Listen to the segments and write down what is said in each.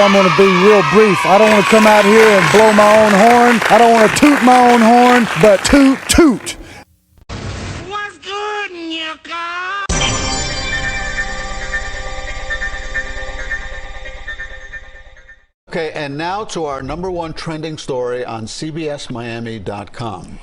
I'm going to be real brief. I don't want to come out here and blow my own horn. I don't want to toot my own horn, but toot, toot. What's good, Nyaka? Okay, and now to our #1 trending story on CBSMiami.com.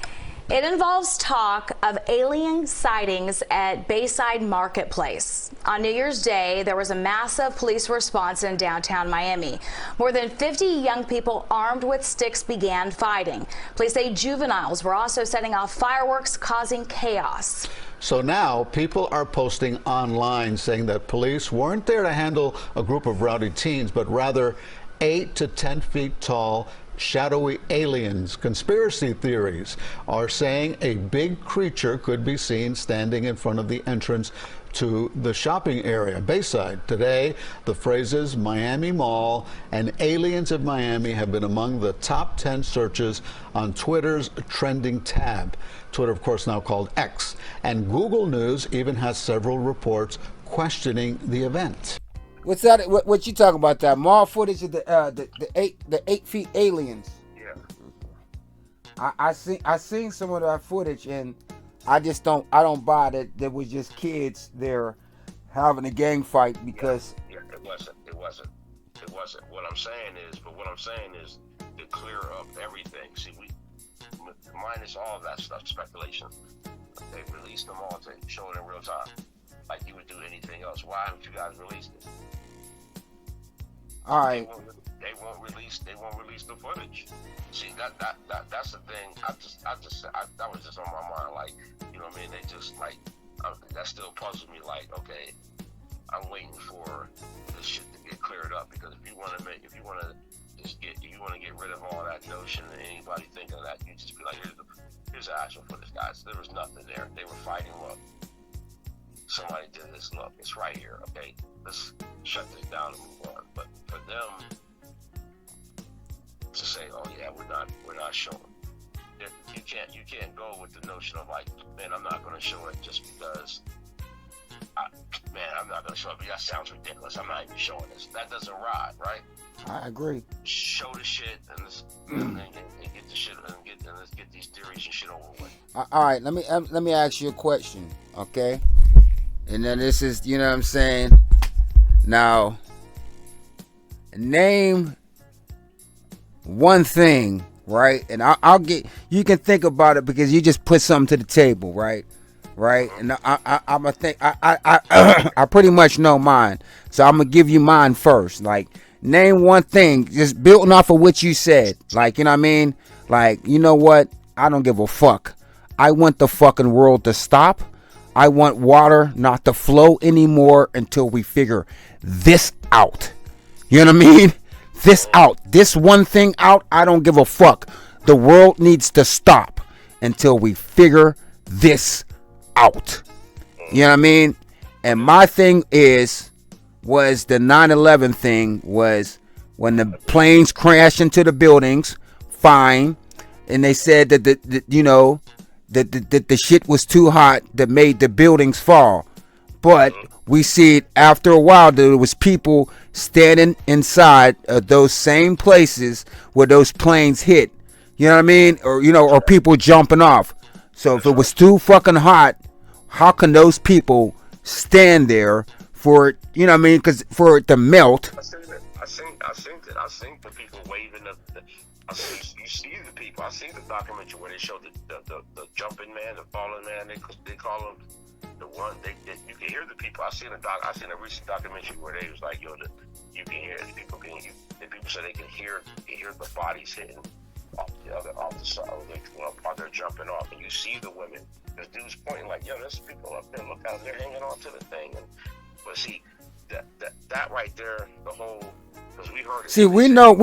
It involves talk of alien sightings at Bayside Marketplace. On New Year's Day, there was a massive police response in downtown Miami. More than 50 young people armed with sticks began fighting. Police say juveniles were also setting off fireworks, causing chaos. So now people are posting online saying that police weren't there to handle a group of rowdy teens, but rather 8 to 10 feet tall shadowy aliens. Conspiracy theories are saying a big creature could be seen standing in front of the entrance to the shopping area, Bayside. Today, the phrases Miami Mall and aliens of Miami have been among the top 10 searches on Twitter's trending tab. Twitter, of course, now called X. And Google News even has several reports questioning the event. What's that? What you talking about? That mall footage of the 8 feet aliens? Yeah. I seen some of that footage, and I don't buy that there was just kids there having a gang fight because. Yeah, it wasn't. What I'm saying is to clear up everything. See, we minus all of that stuff, speculation. They released them all to show it in real time, like you would do anything else. Why haven't you guys released it? All right. They won't release the footage. See, that's the thing. That was just on my mind. Like, you know what I mean? They just like that still puzzles me. Like, okay, I'm waiting for this shit to get cleared up, because if you want to get rid of all that notion and anybody thinking of that, you just be like, here's the actual footage, guys. There was nothing there. They were fighting. Look, somebody did this. Look, it's right here. Okay, let's shut this down and move on. But for them to say, oh yeah, we're not showing. You can't go with the notion of like, man, I'm not going to show it just because. I'm not going to show it. But that sounds ridiculous. I'm not even showing this. That doesn't ride, right? I agree. Show the shit and get the shit and let's get these theories and shit over with. All right, let me ask you a question, okay? And then this is, you know what I'm saying? Now, name one thing, right? And I'll get, you can think about it because you just put something to the table, right? Right? And I'm gonna think, I pretty much know mine. So I'm gonna give you mine first. Like, name one thing, just building off of what you said. Like, you know what I mean? Like, you know what? I don't give a fuck. I want the fucking world to stop. I want water not to flow anymore until we figure this out. You know what I mean? This out. This one thing out, I don't give a fuck. The world needs to stop until we figure this out. You know what I mean? And my thing was the 9/11 thing, was when the planes crashed into the buildings, fine. And they said that the shit was too hot that made the buildings fall. But we see it after a while that there was people standing inside of those same places where those planes hit. You know what I mean? Or people jumping off. So if it was too fucking hot, how can those people stand there for it, you know what I mean? Because for it to melt. I seen the people waving you see the people. I seen the documentary where they showed the jumping man, the falling man. They call him the one. You can hear the people. I seen a recent documentary where they was like, you can hear the people. The people say they can hear the bodies hitting off the side. They're jumping off, and you see the women. This dude's pointing like, there's people up there. Look how they're hanging on to the thing. But see, that right there, the whole, because we heard it. See, we know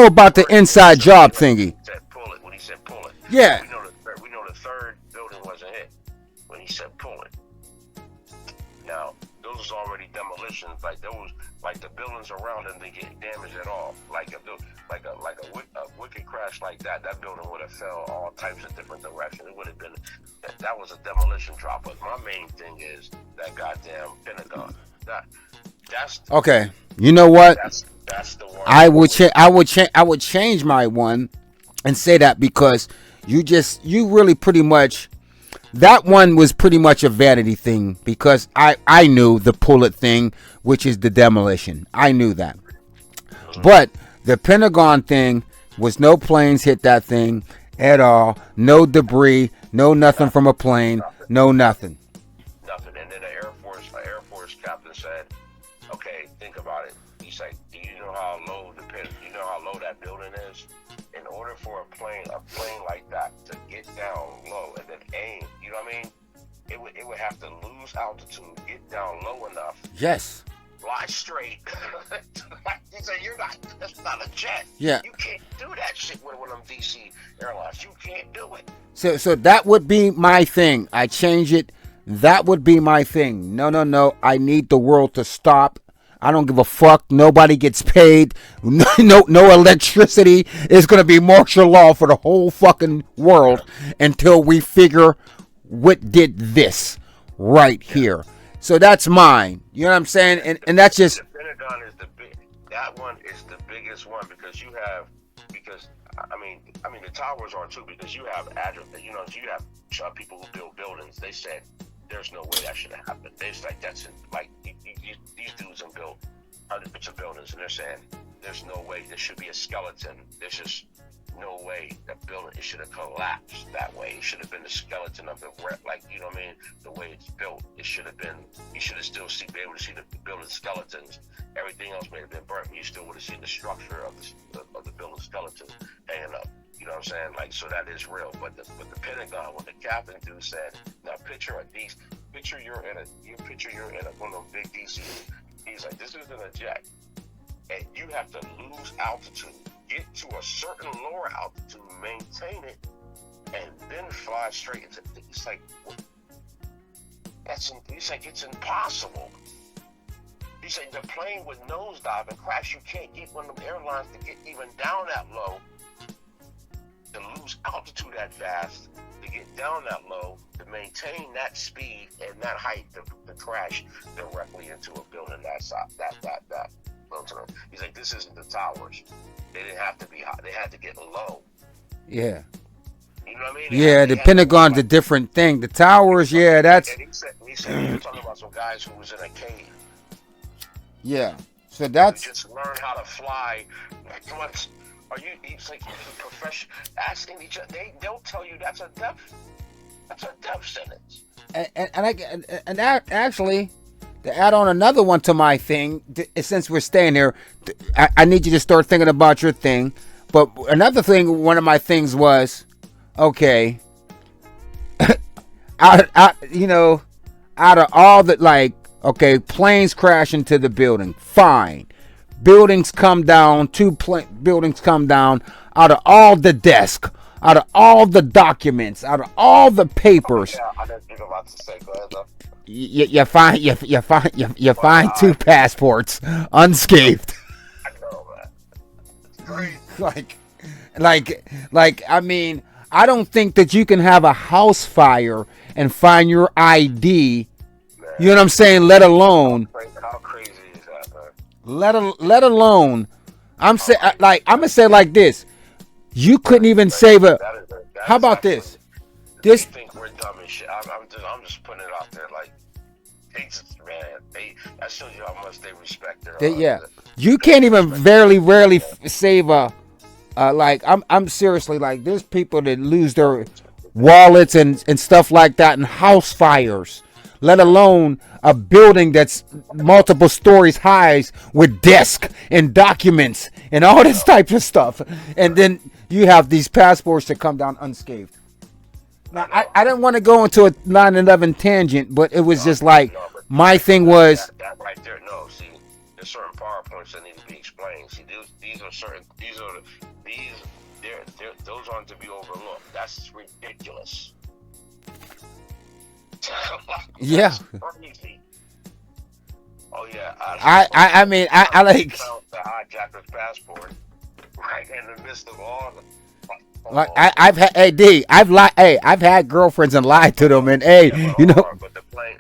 about the inside job thingy. When he said pull it. Yeah. We know the third building wasn't hit when he said pull it. Now, those was already demolitions, like the buildings around them didn't get damaged at all. Like a wicked crash like that building would have fell all types of different directions. It would have been, that was a demolition drop. But my main thing is that goddamn Pentagon. That's okay. You know what? That's the one. I would change my one and say that because you really pretty much, that one was pretty much a vanity thing because I knew the Pullet thing, which is the demolition. I knew that. But the Pentagon thing was no planes hit that thing at all. No debris, no nothing from a plane, no nothing. Nothing. And then an Air Force captain said, okay, think about it. He's like, do you know how low that building is? In order for a plane like that to get down low and then aim, you know what I mean? It would have to lose altitude, get down low enough. Yes. Fly straight. He said, that's not a jet. Yeah. You can't do that shit with one of them DC airlines. You can't do it. So that would be my thing. I change it. That would be my thing. No. I need the world to stop. I don't give a fuck. Nobody gets paid. No electricity. It's going to be martial law for the whole fucking world until we figure what did this right here. So that's mine. You know what I'm saying? And that's just... The Pentagon is that one is the biggest one because I mean the towers are too, because you have people who build buildings. They said there's no way that should have happened. They're like, these dudes have built hundreds of buildings, and they're saying there's no way there should be a skeleton. There's just no way that building, it should have collapsed that way. It should have been the skeleton of the, like, you know what I mean, the way it's built. It should have been, you should have still be able to see the building skeletons. Everything else may have been burnt, but you still would have seen the structure of the building skeleton hanging up. You know what I'm saying? Like, so that is real. But the Pentagon, what the captain dude said, now picture you're in one of those big DCs. He's like, this isn't a jet, and you have to lose altitude, get to a certain lower altitude, maintain it, and then fly straight into. It's like, it's impossible. He said the plane would nosedive and crash. You can't get one of them airlines to get even down that low, to lose altitude that fast, to get down that low, to maintain that speed and that height, to crash directly into a building that size, that. He's like, this isn't the towers. They didn't have to be high. They had to get low. Yeah. You know what I mean? Yeah, the Pentagon's a different thing. The towers, yeah, that's... And he said he was talking about some guys who was in a cave. Yeah. So that's... Just learn how to fly. Like, what? He's like, he's a professional. Asking each other, they'll tell you that's a death sentence. And that actually, to add on another one to my thing, since we're staying here, I need you to start thinking about your thing. But another thing, one of my things was, okay, out of all the, like, okay, planes crash into the building, fine. Buildings come down, buildings come down, out of all the desk, out of all the documents, out of all the papers. Yeah, I didn't think about to say, go ahead though. You find 2 passports unscathed. I know, man. It's crazy. Like, I mean, I don't think that you can have a house fire and find your ID. Man. You know what I'm saying? Let alone. How crazy is that, man? Let alone. I'm gonna say like this. You couldn't even save a. How about this? This think we're dumb as shit. I'm just putting it out there. Like, that shows you how much they respect their. You can't even rarely save a. Like, I'm seriously, like, there's people that lose their wallets and stuff like that in house fires. Let alone a building that's multiple stories high with desk and documents and all this type of stuff. And then you have these passports that come down unscathed. Now, I didn't want to go into a 9/11 tangent, but it was just like, my thing was... That right there, no, see, there's certain PowerPoints that need to be explained. See, those aren't to be overlooked. That's ridiculous. Yeah. Crazy. Oh yeah. I mean I like the hijacker's passport right in the midst of all the. Like I've had girlfriends and lied to them, and you know. But the plane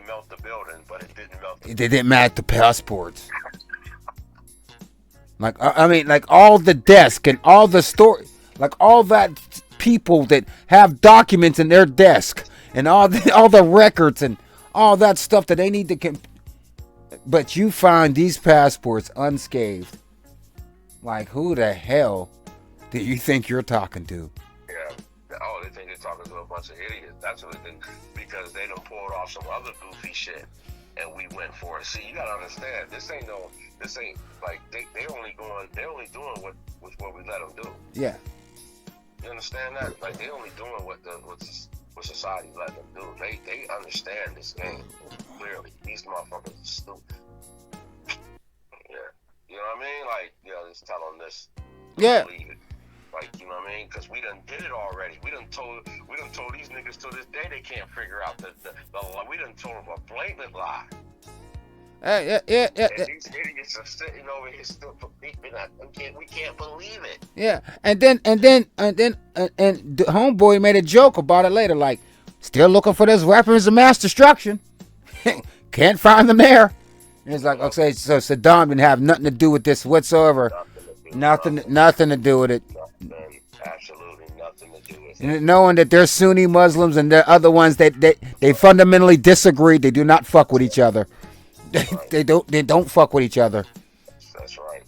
melted the building, but it didn't melt. They didn't melt the passports. Like I mean, like all the desk and all the story, like all that people that have documents in their desk and all the records and all that stuff that they need to. But you find these passports unscathed. Like who the hell do you think you're talking to? Yeah. Oh, they think they're talking to a bunch of idiots. That's what they think, because they done pulled off some other goofy shit, and we went for it. See, you gotta understand, this ain't like they're only doing what we let them do. Yeah. You understand that? Like they only doing what society let them do. They understand this game clearly. These motherfuckers are stupid. Yeah. You know what I mean? Like, just tell them this. Yeah. Believe it. Like, you know what I mean? Because we done did it already. We done told these niggas to this day they can't figure out the we done told them a blatant lie. Yeah. And these idiots are sitting over here still believing that. We can't believe it. Yeah, and then the homeboy made a joke about it later, like, still looking for those weapons of mass destruction. Can't find them there. And it's like, okay, so Saddam didn't have nothing to do with this whatsoever. Nothing to do with it. Absolutely nothing to do with it. And knowing that they're Sunni Muslims and the other ones they fundamentally disagree. They do not fuck with each other. They don't fuck with each other. That's right.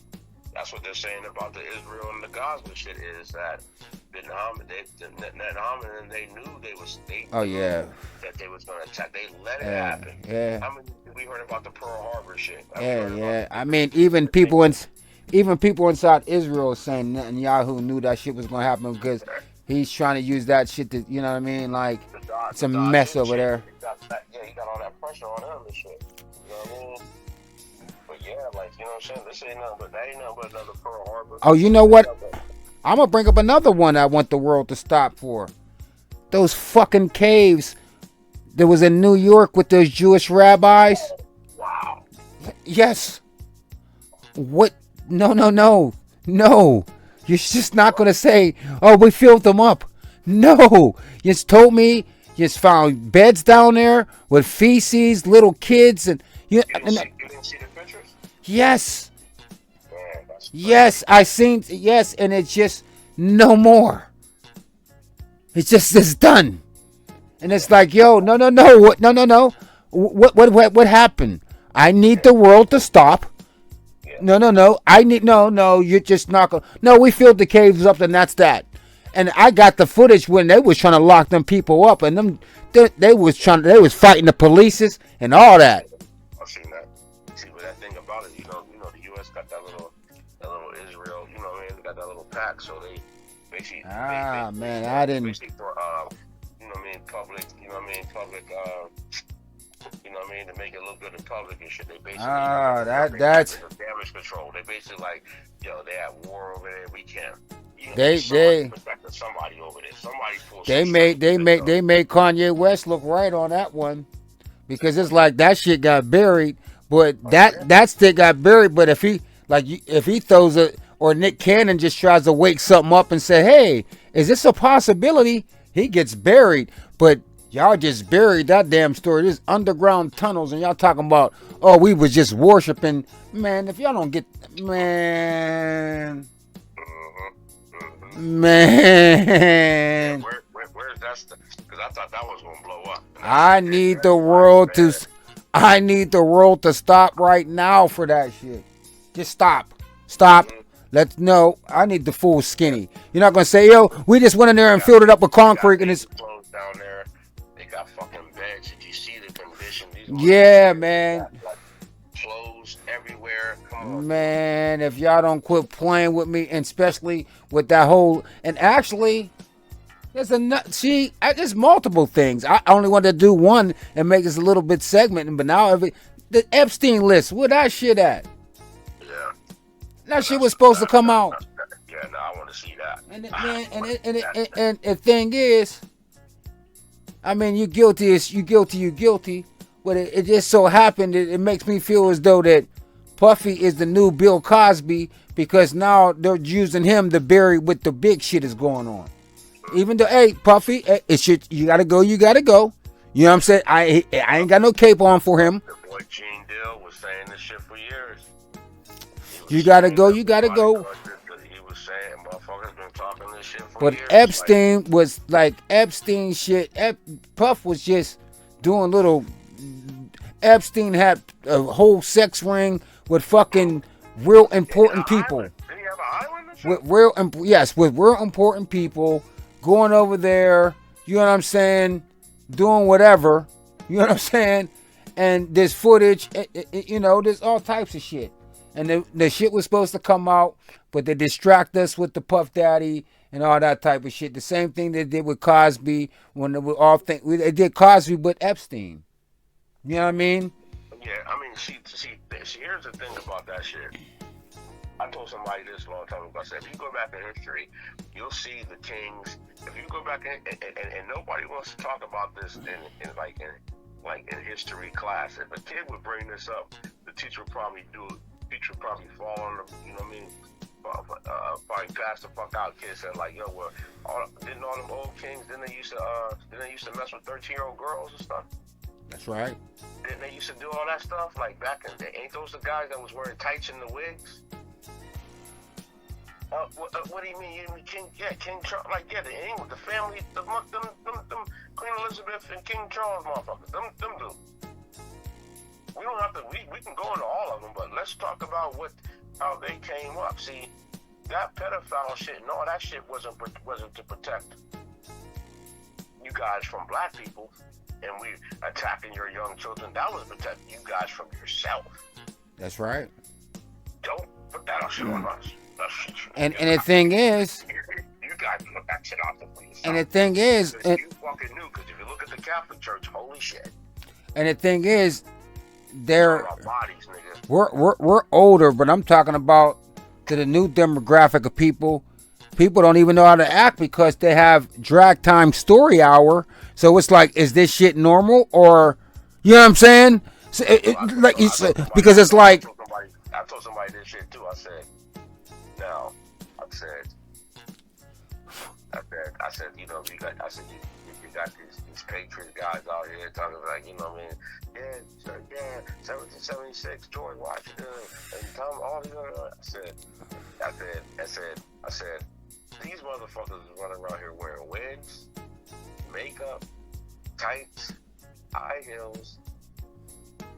That's what they're saying about the Israel and the Gaza shit, is that Vietnam and they knew that they was gonna attack. They let it happen. Yeah. How many we heard about the Pearl Harbor shit? I mean, even people inside Israel saying Netanyahu knew that shit was gonna happen because he's trying to use that shit to, you know what I mean? Like, it's a mess over there. He got all that pressure on him and shit. You know what I mean? But yeah, like, you know what I'm saying? This ain't nothing but another Pearl Harbor. Oh, you know what? I'm gonna bring up another one I want the world to stop for. Those fucking caves that was in New York with those Jewish rabbis. Wow. Yes. What? No. You're just not gonna say, oh, we filled them up. No. You just told me you just found beds down there with feces, little kids, and you didn't see the pictures? Yes. Man, yes, I seen. Yes, and it's just no more. It's done. And it's like, yo, no. What happened? I need the world to stop. No. You're just not gonna. No, we filled the caves up, and that's that. And I got the footage when they was trying to lock them people up, and they was fighting the police and all that. I've seen that. See, but that thing about it, you know, the U.S. got that little Israel, you know what I mean? They got that little pack, so they basically. Man, I didn't. Basically for, you know what I mean, public, you know what I mean, you know what I mean, to make it look good in public and shit. They basically. That's damage control. They basically like, they at war over there. We can't. They somebody over there. Somebody pulls. They made Kanye West look right on that one, because it's like that shit got buried, but that stick got buried. But if he throws it, or Nick Cannon just tries to wake something up and say, hey, is this a possibility? He gets buried. But y'all just buried that damn story. There's underground tunnels, and y'all talking about, oh, we was just worshiping. Man, if y'all don't get, man. Where's that stuff? Because I thought that was gonna blow up. I need the world to stop right now for that shit. Just stop. I need the full skinny. You're not gonna say, yo, we just went in there and filled it up with concrete and it's closed down there. They got fucking beds. Did you see the condition? Yeah, man. Clothes everywhere. Come on. Man, if y'all don't quit playing with me, and especially with that whole, and actually, there's multiple things. I only wanted to do one and make this a little bit segment, but now the Epstein list, where that shit at? Yeah. That shit was supposed to come out. Yeah, no, I want to see that. And the thing is, I mean, you guilty. But it just so happened that it makes me feel as though that Puffy is the new Bill Cosby, because now they're using him to bury what the big shit is going on. Even though, hey, Puffy, you gotta go. You know what I'm saying? I ain't got no cape on for him. The boy Gene Deal was saying this shit for years. You gotta go. You gotta go. He was saying, motherfuckers been talking this shit for But years. Epstein was like Epstein shit. Puff was just doing little. Epstein had a whole sex ring with fucking real important people. Did he have an island or With something? with real important people going over there. You know what I'm saying? Doing whatever. You know what I'm saying? And there's footage. You know, there's all types of shit. And the shit was supposed to come out, but they distract us with the Puff Daddy and all that type of shit. The same thing they did with Cosby when they did Cosby with Epstein. You know what I mean? Yeah, I mean, see, here's the thing about that shit. I told somebody this a long time ago. I said, if you go back in history, you'll see the kings. If you go back and nobody wants to talk about this in history class. If a kid would bring this up, the teacher would probably fall on the, you know what I mean? Probably pass the fuck out. Kids said like, yo, well, didn't all them old kings? Didn't they used to mess with 13-year-old girls and stuff? That's right. Didn't they used to do all that stuff? Like back in the day, ain't those the guys that was wearing tights and the wigs? What do you mean? You mean King Charles? Like, yeah, they ain't with the family, them Queen Elizabeth and King Charles motherfuckers. Them dudes. We don't have to. We can go into all of them, but let's talk about how they came up. See, that pedophile shit and all that shit wasn't to protect you guys from black people, and we attacking your young children. That was protecting you guys from yourself. That's right. Don't put that shit on us. And the thing is, you guys put that shit off the police. and the thing is, you fucking knew, because if you look at the Catholic Church, holy shit. and the thing is, Our bodies, nigga. we're older, but I'm talking about to the new demographic of people. People don't even know how to act because they have drag time story hour. So it's like, is this shit normal, or you know what I'm saying? So because it's like. I told somebody this shit too. I said, you know, you got these patriot guys out here talking like, you know what I mean? Yeah, 1776, George Washington, and Tom, all these other. I said, these motherfuckers is running around here wearing wigs, makeup, tights, high heels,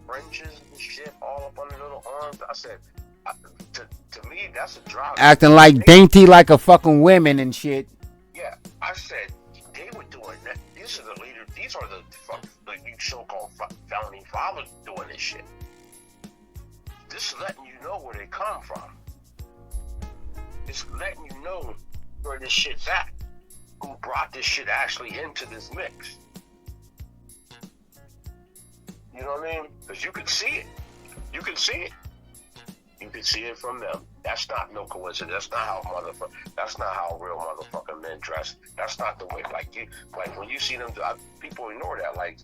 fringes and shit all up on their little arms. I said, to me, that's a drop. Acting like dainty like a fucking women and shit. Yeah, I said they were doing that. These are the leaders. These are the so-called founding fathers doing this shit. This is letting you know where they come from. It's letting you know where this shit's at. Who brought this shit actually into this mix? You know what I mean? Because you can see it. You can see it. You can see it from them. That's not no coincidence. That's not how real motherfucking men dress. That's not the way. Like when you see them, people ignore that. Like,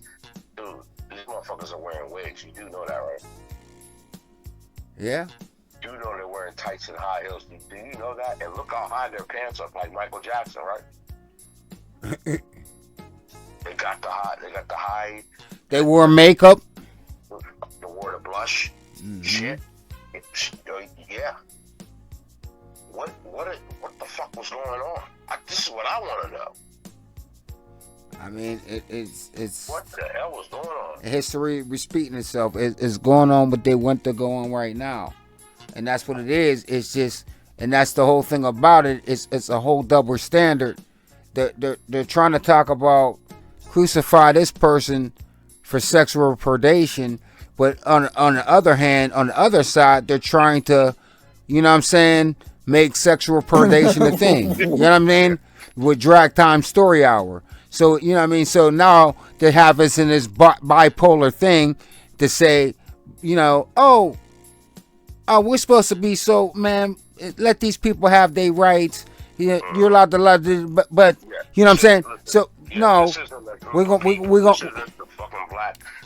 dude, these motherfuckers are wearing wigs. You do know that, right? Yeah. You know they're wearing tights and high heels. Do you know that? And look how high their pants are, like Michael Jackson, right? They got the high. They wore makeup. They wore the blush. Shit. Yeah. What the fuck was going on? This is what I want to know. I mean, it's what the hell was going on? History repeating itself. It's going on what they want to go on right now, and that's what it is. It's just, and that's the whole thing about it. It's a whole double standard. They're trying to talk about crucify this person for sexual predation, but on the other hand, on the other side, they're trying to, you know what I'm saying, make sexual predation a thing. You know what I mean? With drag time story hour. So, you know what I mean? So now they have us in this bipolar thing to say, you know, oh, we're supposed to be so, man, let these people have their rights. You're allowed to, but you know what I'm saying? So, no, we're going to.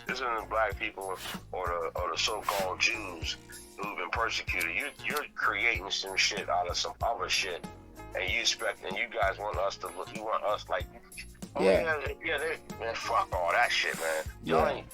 This isn't black people or the so-called Jews who've been persecuted. You're creating some shit out of some other shit, and you guys want us to look. You want us like, man, fuck all that shit, man.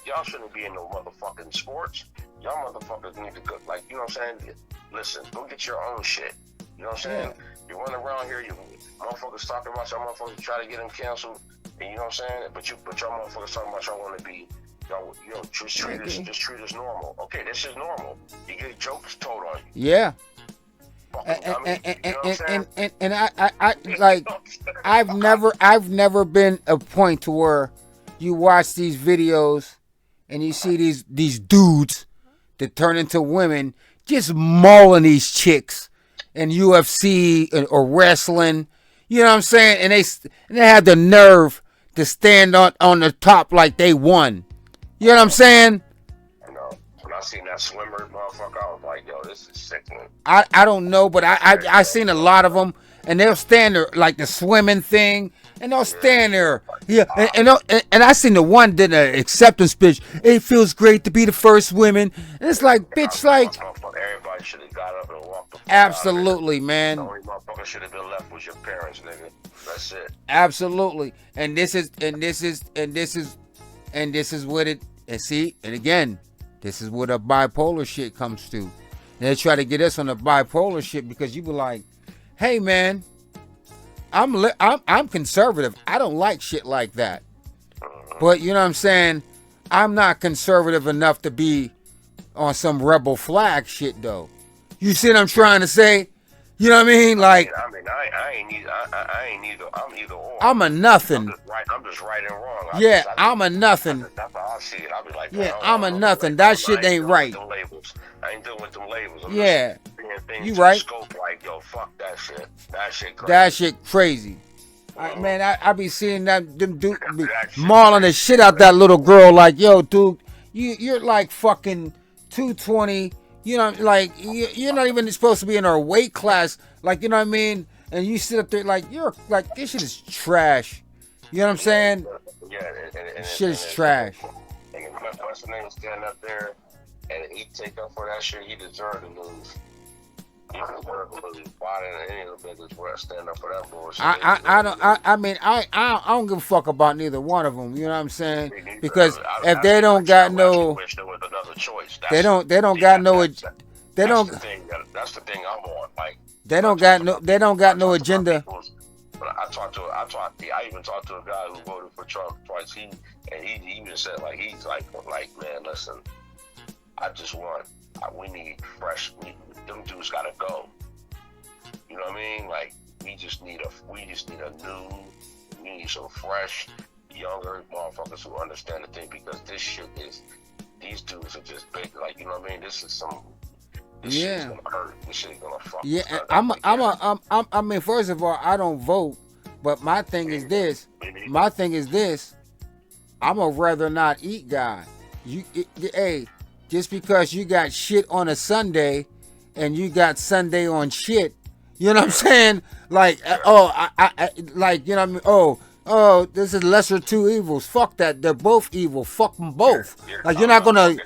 Y'all shouldn't be in no motherfucking sports. y'all motherfuckers need to go, like, you know what I'm saying? Listen, go get your own shit. You know what I'm saying? Yeah. You run around here, you motherfuckers talking about y'all motherfuckers try to get them canceled, and you know what I'm saying? But y'all motherfuckers talking about y'all want to be, y'all, you know, just treat us normal. Okay, this is normal. You get jokes told on you. Yeah. And I like, I've never been a point to where you watch these videos and you see these dudes that turn into women just mauling these chicks in UFC or wrestling, you know what I'm saying? And they have the nerve to stand on the top like they won. You know what I'm saying? You know, when I seen that swimmer motherfucker, I was like, yo, this is sickening. I don't know, but I seen a lot of them, and they'll stand there like the swimming thing, and they'll stand there. Yeah, and I seen the one did an acceptance speech. It feels great to be the first women. And it's like, bitch, like everybody should have got up and walked. Absolutely, man. The only motherfucker should have been left was your parents, nigga. That's it. Absolutely, and this is what it. And see, and again, this is what a bipolar shit comes to. And they try to get us on the bipolar shit because you be like, hey man, I'm conservative. I don't like shit like that. But you know what I'm saying? I'm not conservative enough to be on some rebel flag shit though. You see what I'm trying to say? You know what I mean? Like, I ain't either. I'm either or. I'm a nothing. I'm just right and wrong. I'm a nothing. That's how I see it. I'll be like, yeah, I'm a nothing. That shit ain't right. I ain't dealing with them labels. Yeah, you right. Scope like, yo, fuck that shit. That shit crazy. That shit crazy. Man, I be seeing them dude be mauling the shit out that little girl. Like, yo, dude, you're like fucking 220. You know, like you're not even supposed to be in our weight class. Like, you know what I mean? And you sit up there like you're like, this shit is trash. You know what I'm saying? Yeah, and shit is trash. And if Western nigga stand up there and he take up for that shit, he deserved to lose. He deserved to lose. Why didn't any of the niggas stand up for that bullshit? I don't give a fuck about neither one of them. You know what I'm saying? Because if they don't got no, they don't got no. They don't. That's the thing I'm on. Like, they don't got no agenda. But I even talked to a guy who voted for Trump twice. He even said he's like, man, listen, we need fresh. Them dudes gotta go. You know what I mean? Like, we need some fresh, younger motherfuckers who understand the thing, because these dudes are just big. Like, you know what I mean? This is some. This shit's gonna hurt. This shit's gonna fuck. Yeah, I mean, first of all, I don't vote, but my thing is this. I'm a rather not eat guy. Hey, just because you got shit on a Sunday, and you got Sunday on shit, you know what I'm saying? Like, like, you know what I mean? Oh, this is lesser two evils. Fuck that. They're both evil. Fuck them both. Like, you're not gonna.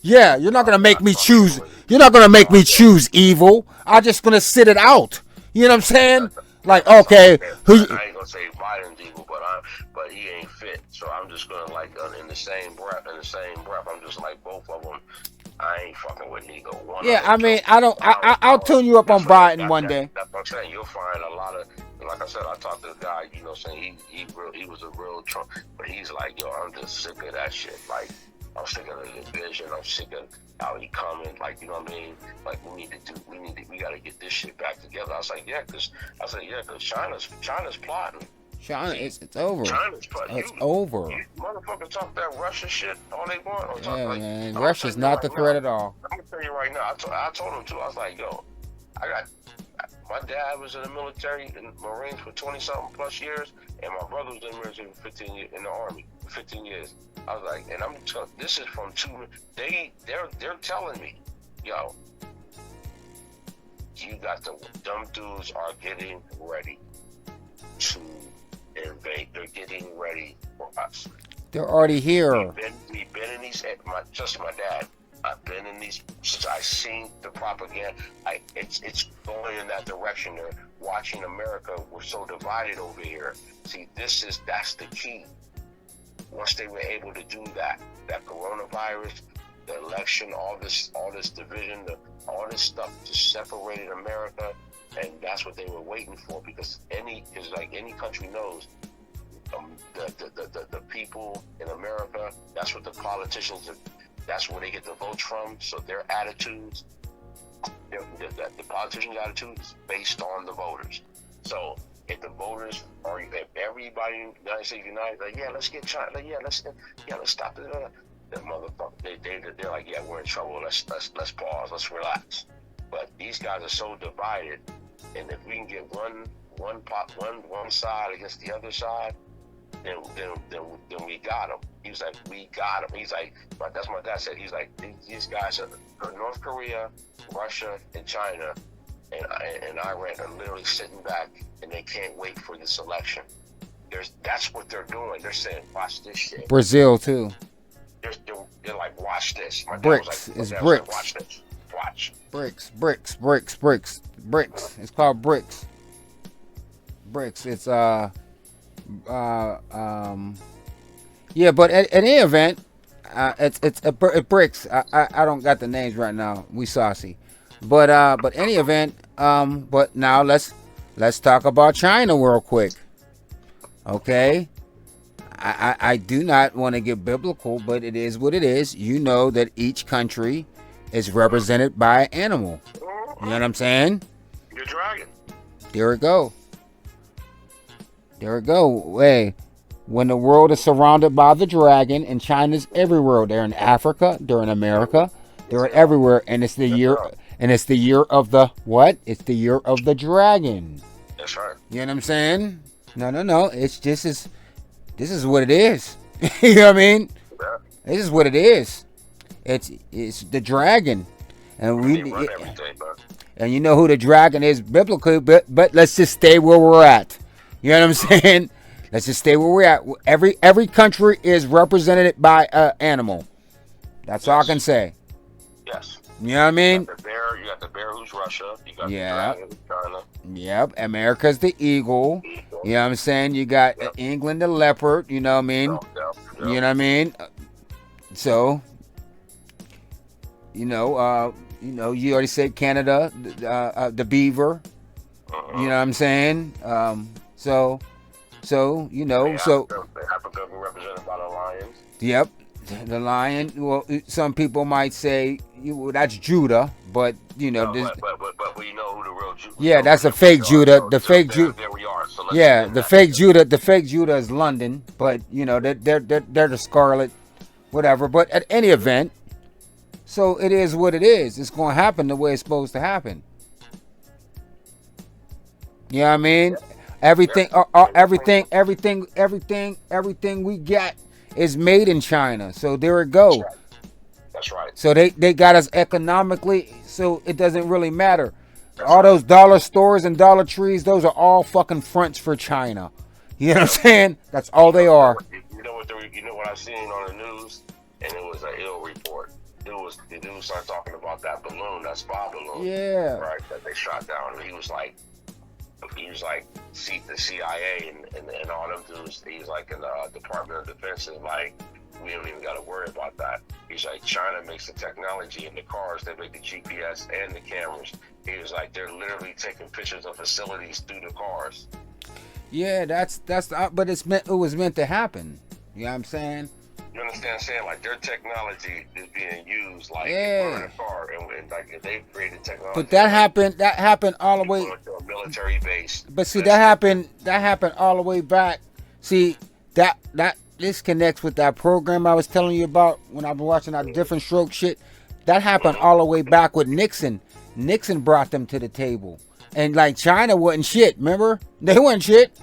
Yeah, you're not gonna make me choose. You're not gonna make me choose evil. I'm just gonna sit it out. You know what I'm saying? Like, okay, I ain't gonna say Biden's evil, but he ain't fit. So I'm just gonna, like, in the same breath, I'm just like, both of them. I ain't fucking with neither one. Yeah, I mean, I'll tune you up on Biden one day. That's what I'm saying. You'll find a lot of, like I said, I talked to a guy, you know, saying he was a real Trump, but he's like, yo, I'm just sick of that shit. Like, I'm sick of the division. I'm sick of how he coming. Like, you know what I mean? Like, we gotta get this shit back together. I was like, yeah, cause China's plotting. China, it's over. China's plotting. It's over. You motherfuckers talk that Russia shit all they want. Yeah, man. Russia's not the threat at all. I'm gonna tell you right now. I told him too. I was like, yo, my dad was in the military in Marines for 20-something plus years, and my brother was in the military for 15 years, in the Army for 15 years. I was like, and this is from they're telling me, yo, them dudes are getting ready to invade. They're getting ready for us. They're already here. We've been in these, just my dad. I've been in these, since I've seen the propaganda. It's going in that direction. They're watching America. We're so divided over here. See, that's the key. once they were able to do that coronavirus, the election, all this division, all this stuff just separated America, and that's what they were waiting for. Because like any country knows, the people in America, that's what the politicians, that's where they get the votes from. So their attitudes, the politicians' attitude is based on the voters. So if the voters are, if everybody in the United States united, like, yeah, let's get China, like, let's stop it. The motherfucker, they're like, yeah, we're in trouble. Let's pause. Let's relax. But these guys are so divided, and if we can get one side against the other side, then we got them. He was like, we got them. He's like, but that's what my dad said. He's like, these guys are North Korea, Russia, and China, and Iran are literally sitting back, and they can't wait for this election. That's what they're doing. They're saying, watch this shit. Brazil too. They're like, watch this. My dad BRICS. was like, It's like, BRICS. watch this. Watch. BRICS. It's called BRICS. BRICS. It's yeah, but at any event, it's BRICS. I don't got the names right now. We saucy, but any event. But now let's talk about China real quick. Okay. I do not want to get biblical, but it is what it is. You know that each country is represented by an animal. You know what I'm saying? Your dragon. There we go. Hey, when the world is surrounded by the dragon, and China's everywhere. They're in Africa, they're in America, they're everywhere, and it's the year of the what? It's the year of the dragon. That's right. You know what I'm saying? No. It's just this is what it is. You know what I mean? Yeah. This is what it is. It's the dragon, and They run everything, man. and you know who the dragon is biblically. But let's just stay where we're at. You know what I'm saying? Let's just stay where we're at. Every country is represented by an animal. That's all I can say. Yes. You know what I mean? You got the bear who's Russia. You got Yeah. the dragon who's China. Yep. America's the eagle. You know what I'm saying? You got England the leopard. You know what I mean? Yep. You know what I mean? So, you already said Canada, the beaver. You know what I'm saying? So Africa be represented by the lions. Yep, the lion. Well, some people might say that's Judah, but But we know who the real Judah. Yeah, that's a fake Judah. The fake Judah. There we are. So The fake Judah. The fake Judah is London, but they're the scarlet, whatever. But at any event, so it is what it is. It's going to happen the way it's supposed to happen. You know what I mean? Everything we get is made in China. So there it go. That's right. So they got us economically, so it doesn't really matter. All those dollar stores and Dollar Trees, those are all fucking fronts for China. You know what I'm saying? That's all they are. You know what I've seen on the news, and it was an ill report. The news started talking about that balloon, that spy balloon. Yeah. Right, that they shot down. And he was like, the CIA and all them dudes. He's like in the Department of Defense, and like, we don't even got to worry about that. He's like, China makes the technology in the cars. They make the GPS and the cameras. He was like, they're literally taking pictures of facilities through the cars. Yeah, but it was meant to happen. You know what I'm saying? You understand what I'm saying? Like, their technology is being used, like, Yeah. in a car, and like, if they've created technology. But that happened all the way. To a military base. But see, that happened all the way back. See, this connects with that program I was telling you about when I've been watching that Different Stroke shit. That happened all the way back with Nixon. Nixon brought them to the table. And like China wasn't shit, remember? They weren't shit.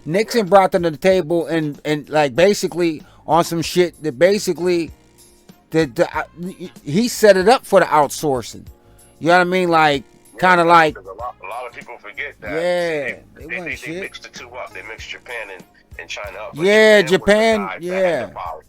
Nixon brought them to the table and like basically on some shit that basically he set it up for the outsourcing. You know what I mean? Like kind of like a lot of people forget that. Yeah, they wasn't shit. mixed the two up. They mixed Japan and China up. But Yeah, was the Japan, guy that yeah. had the power.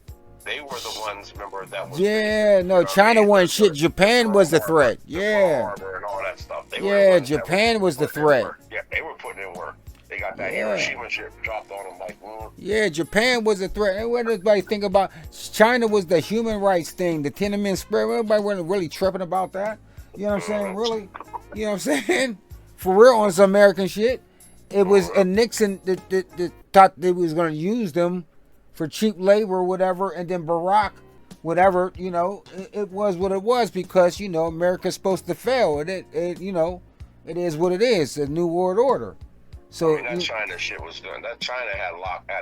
They were the ones, remember, that was... Yeah, no, China wasn't shit. Japan was the threat. Yeah. And all that stuff. Yeah, Japan was the threat. Yeah, they were putting in work. They got that Yeah. Hiroshima shit dropped on them like, Yeah, Japan was a threat. And what did everybody think about? China was the human rights thing, the Tiananmen Square. Everybody wasn't really tripping about that. You know what I'm saying? Really? You know what I'm saying? For real, on some American shit. It was Nixon that thought they was going to use them for cheap labor or whatever, and then Barack, whatever, you know, it was what it was because, you know, America's supposed to fail. It you know, it is what it is, a new world order. So I mean, that China shit was done. That China had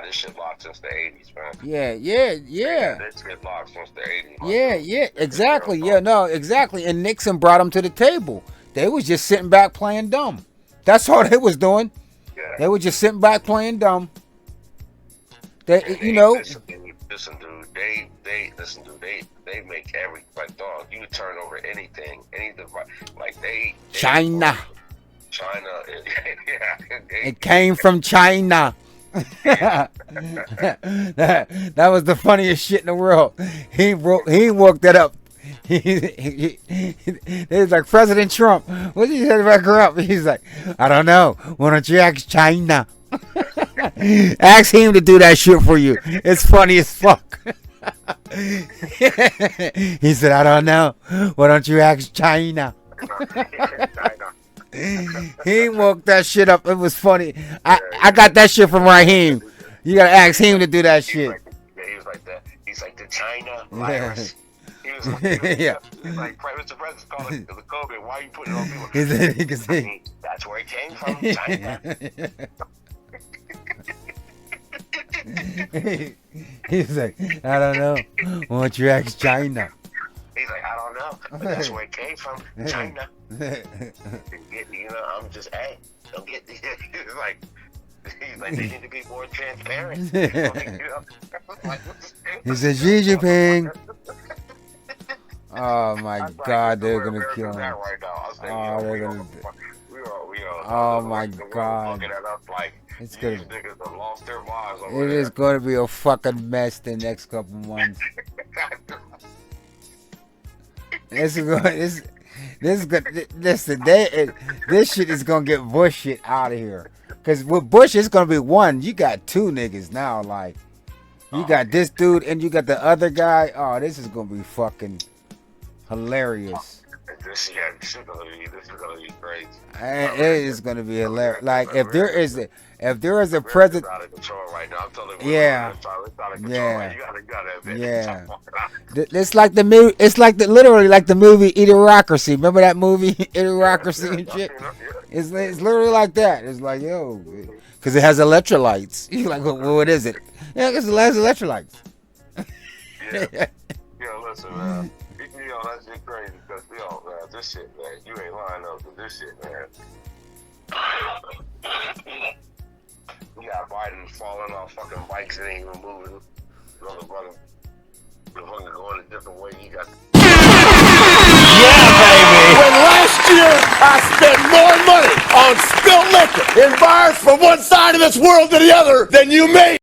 this shit locked since the 80s, man. Yeah. This shit locked since the 80s. Yeah, exactly. Yeah, no, exactly. And Nixon brought them to the table. They was just sitting back playing dumb. That's all they was doing. Yeah. They were just sitting back playing dumb. They, you know. Listen, dude. They make every like dog. You would turn over anything, any device. Like China. Yeah. It came from China. that was the funniest shit in the world. He woke that up. He was like President Trump. What did he say about Trump? He's like, I don't know. Why don't you ask China? Ask him to do that shit for you. It's funny as fuck. He said, I don't know. Why don't you ask China? He woke that shit up. It was funny. I got that shit from Raheem. You gotta ask him to do that shit. He was like that. He's like the China virus. He was like, Yeah. He's like, Mr. President's calling it the COVID. Why are you putting it on people? He can see. That's where it came from, China. He's like, I don't know. Why don't you ask China? He's like, I don't know. But that's where it came from, China. You know, I'm just, hey, don't get he's like, they need to be more transparent. He said, Xi Jinping. Oh my That's God, they're where gonna kill America's him. at right now. I was thinking, Oh, they're gonna. Oh my God. Looking at us like It's these gonna. niggas have lost their minds over It is going to be a fucking mess the next couple months. This is going. This is good. Listen, this shit is gonna get Bush shit out of here. Cause with Bush, it's gonna be one. You got two niggas now. Like, you got this dude and you got the other guy. Oh, this is gonna be fucking hilarious. This is gonna be crazy. It is gonna be hilarious. Like, if there is a president. Out of control right now. I'm telling you, Yeah. it's out of control. Yeah. Right? You gotta admit. Yeah. It's like the movie. It's like literally like the movie Idiocracy. Remember that movie Idiocracy and shit? It's literally like that. It's like, yo, because it has electrolytes. You're like, well, what is it? Yeah, because it has electrolytes. Yeah. Yo, listen, man. You know, that shit crazy because, yo, man, this shit, man, you ain't lying up to this shit, man. You got Biden falling off fucking bikes and ain't even moving. Motherfucker, going a different way. You got. When last year I spent more money on spilled liquor in bars from one side of this world to the other than you made.